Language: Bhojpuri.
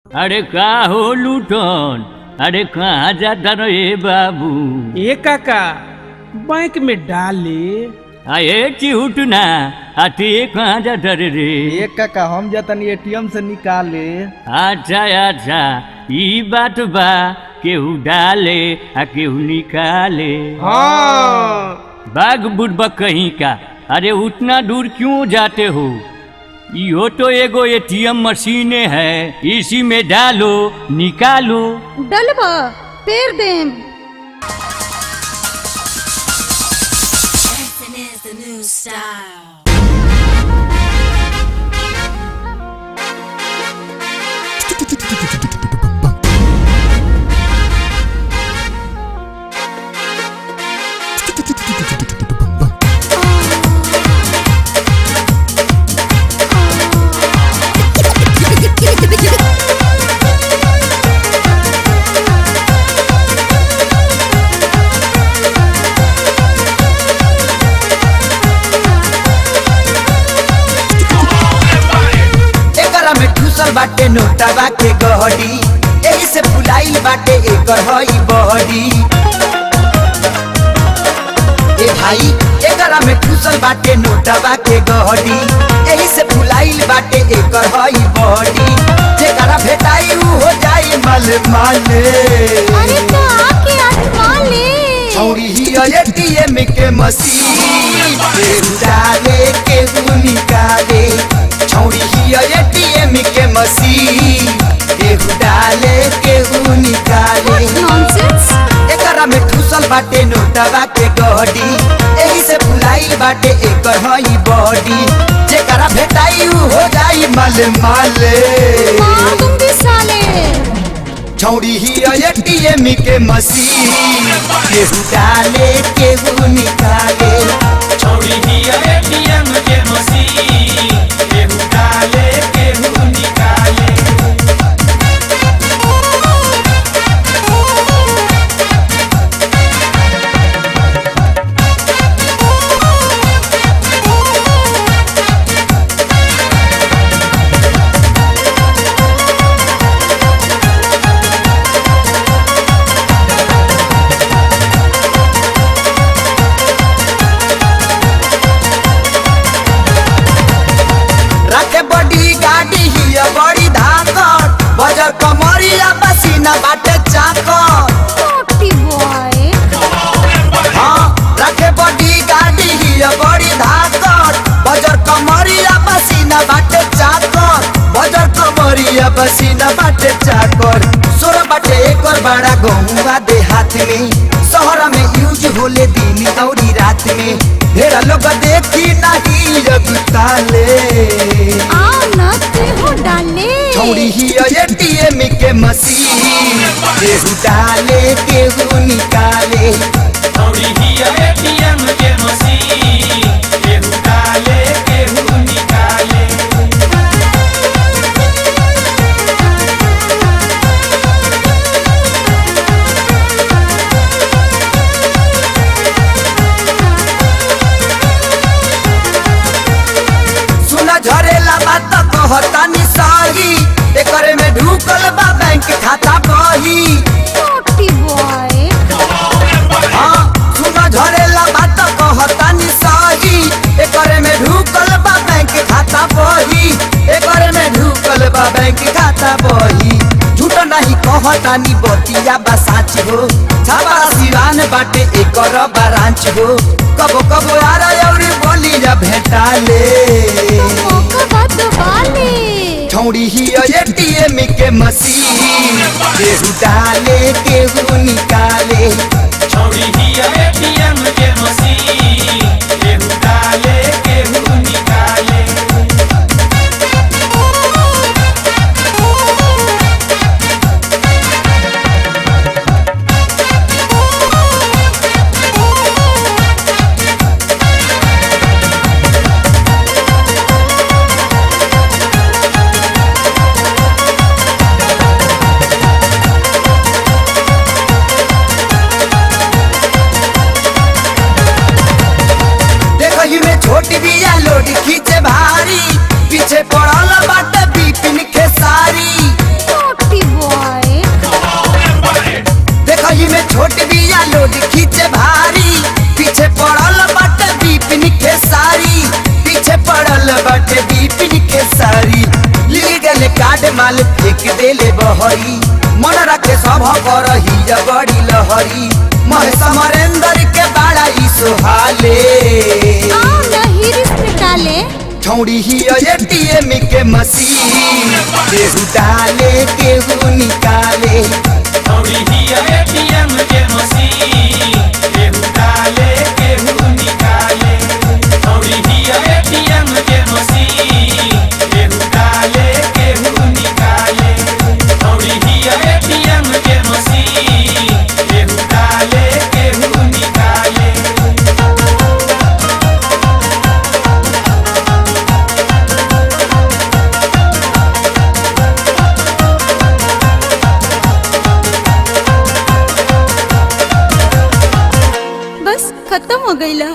अरे का हो लूटन। अरे कहाँ जाता रे बाबू। ए काका बैंक में डाले। आए चिहुटना आते कहाँ जाता रे। एक काका हम जतन एटीएम से निकाले। अच्छा अच्छा ई बात बा, केहू डाले आ केहू निकाले। हाँ बाग बुढ़बा कहीं का। अरे उतना दूर क्यों जाते हो, यो तो एगो एटीएम मशीने है, इसी में डालो निकालो। डलबा पेर देम। is the new style. बाटे नोटावा के गहडी, एही से फुलाइल बाटे एकर हई बहडी। ए भाई एकरा में ठुसल बाटे नोटावा के गहडी, एही से फुलाइल बाटे एकर हई बहडी। जेकरा भेटाई उ हो जाई माल माले। अरे का के आत्माले छौड़ी ही एटीएम के मशीन, केहू डाले केहू निकाले। छौड़ी ही एटीएम के मशीन, केहू डाले केहू निकाले। नॉनसेंस। एकरा में ठुसल बाटे नोटवा के गहडी, एही से फुलाइल बाटे एकर हई बॉडी। जेकरा भेटाई उ हो जाई माल माले। मां तुम भी साले। छौड़ी ही एटीएम के मशीन, केहू डाले केहू निकाले। छौड़ी ही एटीएम के मशीन, केहू डाले केहू निकाले। बड़ी धाकट बजर कमरिया पसीना बाटे चाकट। छोटी बॉय। हाँ रखे बड़ी गाड़ी ही बड़ी धाकट, बजर कमरिया पसीना बाटे चाकट। बजर कमरिया पसीना बाटे चाकट। सोर बाटे एकर बड़ा गहुआ देहात में, शहर में यूज होले दिन और रात में। ढेर लोग देखी नहीं जगताले। आओ न ते हो डाले। छौड़ी ही एटीएम के मशीन, केहू डाले केहू निकाले। छौड़ी ही एटीएम के मशीन, केहू डाले केहू निकाले। झरेला बात कहतानी सही, एकरे में ढुकल बा बैंक खाता बही। छोटी बॉय। हाँ सुना झरेला बात कहतानी सही, एकरे में ढुकल बा बैंक खाता बही। एकरे में ढुकल बा बैंक खाता बही। झूठ नहीं कहतानी बतिया बा साच हो, छाबा सिवान बाटे एकर ब्रांच हो। कबो कबो यार और बोली जा भेटाले। छौड़ी ही एटीएम के मशीन, केहू डाले केहू निकाले। छौड़ी ही एटीएम के मशीन, केहू डाले केहू निकाले। छोटी माल फेंक देले बहरी मन रखे सब करही बड़ी लहरी महेश मरेंद्र के बड़ा ई सुहाले आओ नहीं रिस्क निकाले छौड़ी ही एटीएम के मशीन केहू डाले केहू निकाले छौड़ी ही एटीएम के मशीन केहू डाले केहू निकाले छौड़ी ही एटीएम के मशीन केहू डाले केहू निकाले छौड़ी ही एटीएम के मशीन केहू डाले केहू निकाले बस खत्म हो गई ला।